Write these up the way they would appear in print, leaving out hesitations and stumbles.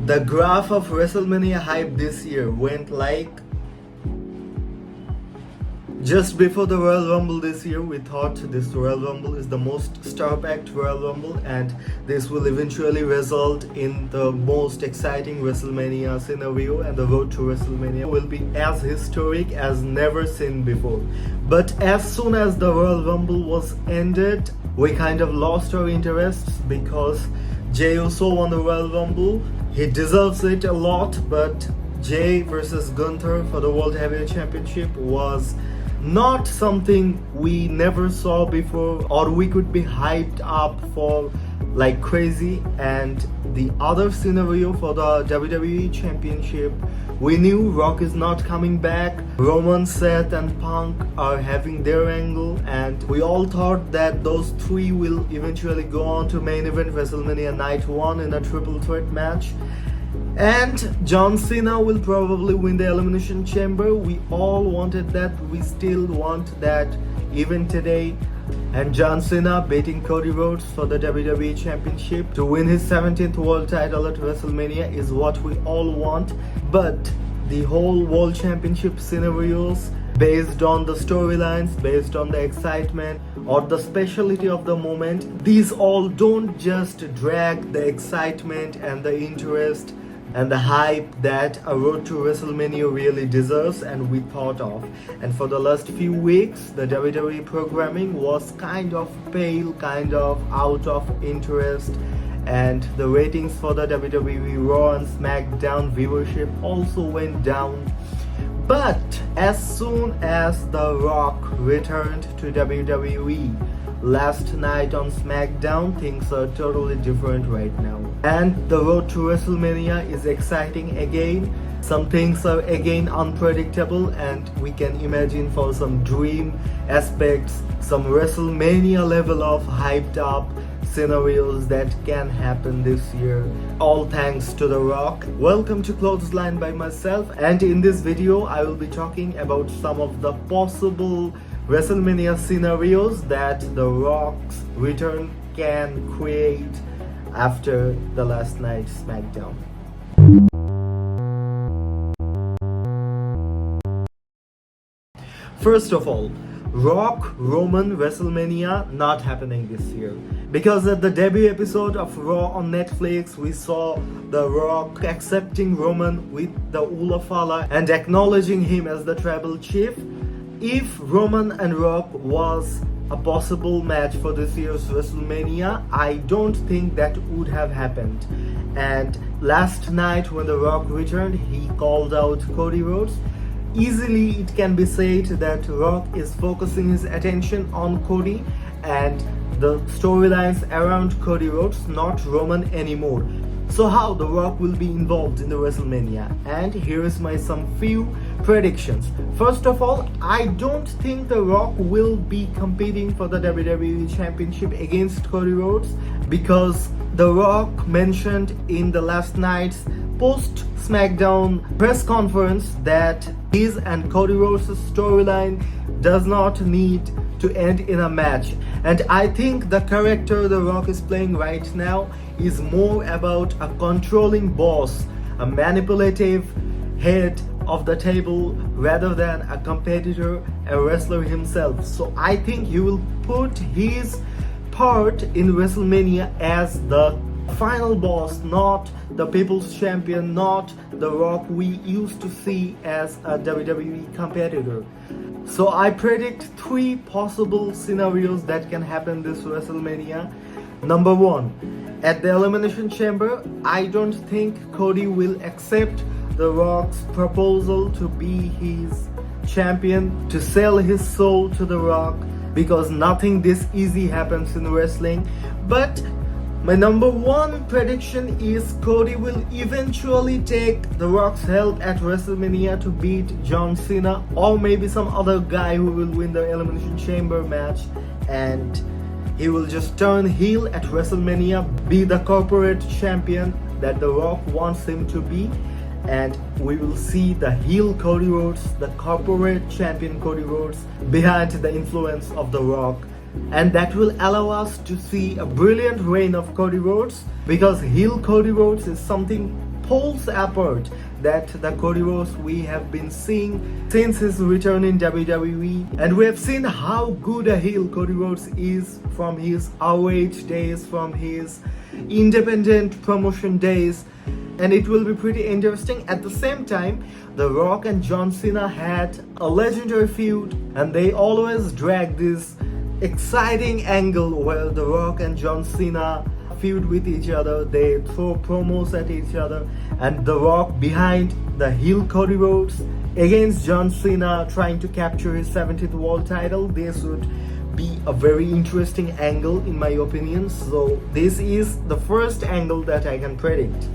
The graph of WrestleMania hype this year went like just before the Royal Rumble this year. We thought this Royal Rumble is the most star-packed Royal Rumble, and this will eventually result in the most exciting WrestleMania scenario, and the road to WrestleMania will be as historic as never seen before. But as soon as the Royal Rumble was ended, we kind of lost our interests because Jey Uso won the Royal Rumble. He deserves it a lot, but Jey versus Gunther for the World Heavyweight Championship was not something we never saw before, or we could be hyped up for like crazy. And the other scenario for the WWE Championship, we knew Rock is not coming back. Roman, Seth and Punk are having their angle, and we all thought that those three will eventually go on to main event WrestleMania Night 1 in a triple threat match. And John Cena will probably win the Elimination Chamber. We all wanted that. We still want that even today. And John Cena beating Cody Rhodes for the WWE Championship to win his 17th world title at WrestleMania is what we all want. But the whole World Championship scenarios, based on the storylines, based on the excitement or the speciality of the moment, these all don't just drag the excitement and the interest and the hype that a road to WrestleMania really deserves and we thought of. And for the last few weeks, the WWE programming was kind of pale, kind of out of interest, and the ratings for the WWE Raw and SmackDown viewership also went down. But as soon as The Rock returned to WWE last night on SmackDown, things are totally different right now. And the road to WrestleMania is exciting again. Some things are again unpredictable, and we can imagine for some dream aspects, some WrestleMania level of hyped up scenarios that can happen this year, all thanks to The Rock. Welcome to Clothesline by myself, and in this video I will be talking about some of the possible WrestleMania scenarios that The Rock's return can create after the last night's SmackDown. First of all, Rock Roman WrestleMania not happening this year, because at the debut episode of Raw on Netflix we saw The Rock accepting Roman with the Ula Fala and acknowledging him as the tribal chief. If Roman and Rock was a possible match for this year's WrestleMania, I don't think that would have happened. And last night when The Rock returned, he called out Cody Rhodes. Easily it can be said that Rock is focusing his attention on Cody and the storylines around Cody Rhodes, not Roman anymore. So how The Rock will be involved in the WrestleMania? And here is my some few predictions. First of all, I don't think The Rock will be competing for the WWE Championship against Cody Rhodes, because The Rock mentioned in the last night's post SmackDown press conference that his and Cody Rhodes' storyline does not need to end in a match. And I think the character The Rock is playing right now is more about a controlling boss, a manipulative head of the table, rather than a competitor, a wrestler himself. So I think he will put his part in WrestleMania as the final boss, not the people's champion, not The Rock we used to see as a WWE competitor. So I predict three possible scenarios that can happen this WrestleMania. Number one, at the Elimination Chamber, I don't think Cody will accept The Rock's proposal to be his champion, to sell his soul to The Rock, because nothing this easy happens in wrestling. But my number one prediction is Cody will eventually take The Rock's help at WrestleMania to beat John Cena, or maybe some other guy who will win the Elimination Chamber match, and he will just turn heel at WrestleMania, be the corporate champion that The Rock wants him to be, and we will see the heel Cody Rhodes, the corporate champion Cody Rhodes, behind the influence of The Rock. And that will allow us to see a brilliant reign of Cody Rhodes, because heel Cody Rhodes is something poles apart that the Cody Rhodes we have been seeing since his return in WWE, and we have seen how good a heel Cody Rhodes is from his ROH days, from his independent promotion days, and it will be pretty interesting. At the same time, The Rock and John Cena had a legendary feud, and they always drag this exciting angle where The Rock and John Cena feud with each other. They throw promos at each other, and The Rock behind the heel Cody Rhodes against John Cena trying to capture his 70th world title. This would be a very interesting angle in my opinion. So this is the first angle that I can predict.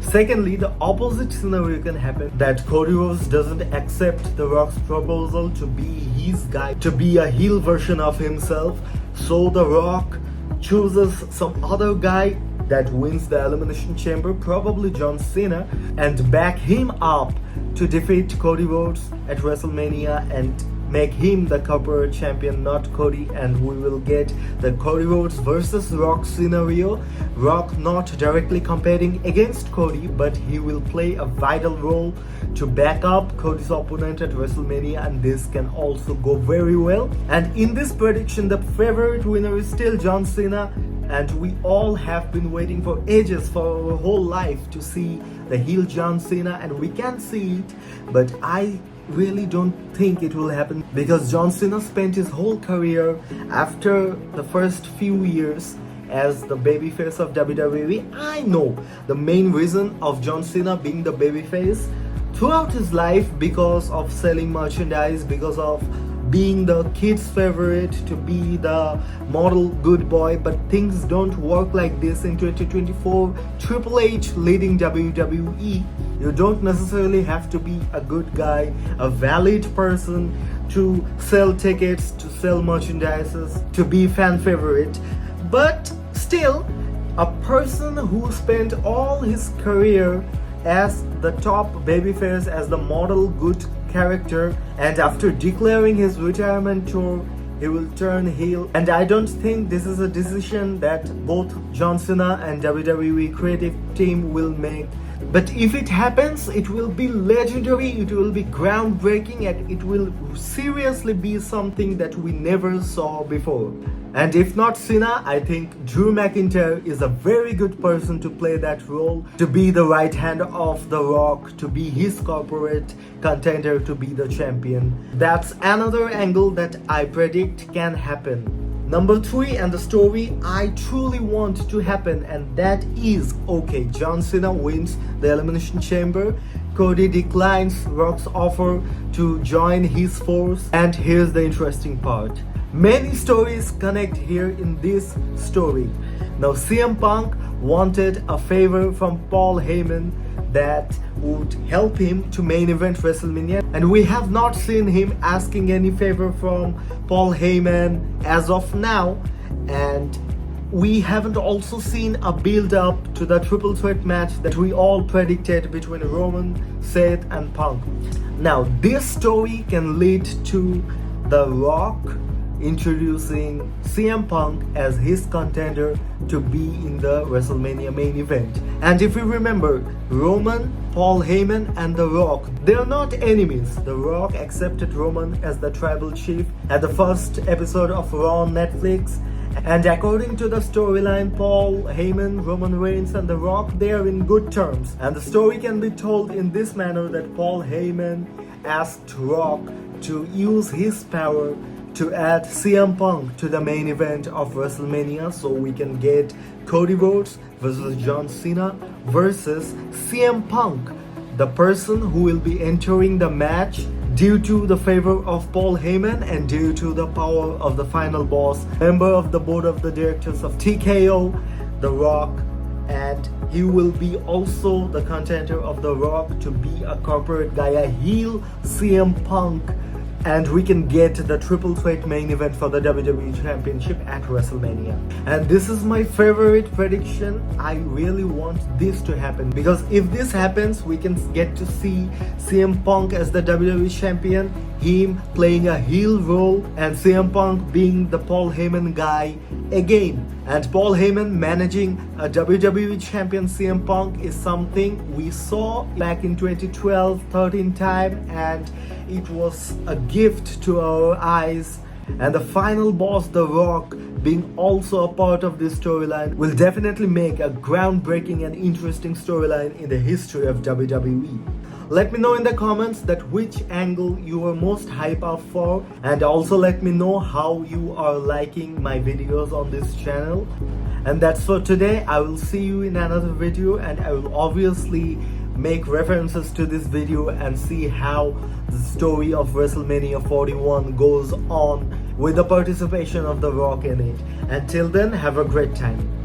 Secondly, the opposite scenario can happen, that Cody Rhodes doesn't accept The Rock's proposal to be his guy, to be a heel version of himself. So The Rock chooses some other guy that wins the Elimination Chamber, probably John Cena, and back him up to defeat Cody Rhodes at WrestleMania and make him the corporate champion, not Cody, and we will get the Cody Rhodes versus Rock scenario. Rock not directly competing against Cody, but he will play a vital role to back up Cody's opponent at WrestleMania, and this can also go very well. And in this prediction, the favorite winner is still John Cena, and we all have been waiting for ages, for our whole life, to see the heel John Cena, and we can see it, but I really don't think it will happen, because John Cena spent his whole career after the first few years as the babyface of WWE. I know the main reason of John Cena being the babyface throughout his life, because of selling merchandise, because of being the kid's favorite, to be the model good boy, but things don't work like this in 2024. Triple H leading WWE. You don't necessarily have to be a good guy, a valid person to sell tickets, to sell merchandises, to be fan favorite. But still, a person who spent all his career as the top babyface, as the model good character, and after declaring his retirement tour, he will turn heel. And I don't think this is a decision that both John Cena and WWE creative team will make. But if it happens, it will be legendary, it will be groundbreaking, and it will seriously be something that we never saw before. And if not Cena, I think Drew McIntyre is a very good person to play that role, to be the right hand of The Rock, to be his corporate contender to be the champion. That's another angle that I predict can happen. Number 3, and the story I truly want to happen, and that is, okay, John Cena wins the Elimination Chamber, Cody declines Rock's offer to join his force, and here's the interesting part. Many stories connect here in this story. Now, CM Punk wanted a favor from Paul Heyman that would help him to main event WrestleMania, and we have not seen him asking any favor from Paul Heyman as of now, and we haven't also seen a build up to the triple threat match that we all predicted between Roman, Seth and Punk. Now this story can lead to The Rock introducing CM Punk as his contender to be in the WrestleMania main event. And if you remember, Roman, Paul Heyman and The Rock, they're not enemies. The Rock accepted Roman as the tribal chief at the first episode of Raw on Netflix, and according to the storyline, Paul Heyman, Roman Reigns and The Rock, they are in good terms. And the story can be told in this manner, that Paul Heyman asked Rock to use his power to add CM Punk to the main event of WrestleMania, so we can get Cody Rhodes versus John Cena versus CM Punk, the person who will be entering the match due to the favor of Paul Heyman and due to the power of the final boss, member of the board of the directors of TKO, The Rock, and he will be also the contender of The Rock to be a corporate guy, a heel CM Punk, and we can get the triple threat main event for the WWE Championship at WrestleMania. And this is my favorite prediction. I really want this to happen, because if this happens, we can get to see CM Punk as the WWE Champion, him playing a heel role, and CM Punk being the Paul Heyman guy again. And Paul Heyman managing a WWE champion CM Punk is something we saw back in 2012-13 time, and it was a gift to our eyes. And the final boss, The Rock, being also a part of this storyline will definitely make a groundbreaking and interesting storyline in the history of WWE. Let me know in the comments that which angle you are most hype up for, and also let me know how you are liking my videos on this channel. And that's for today. I will see you in another video, and I will obviously make references to this video and see how the story of WrestleMania 41 goes on with the participation of The Rock in it. Until then, have a great time.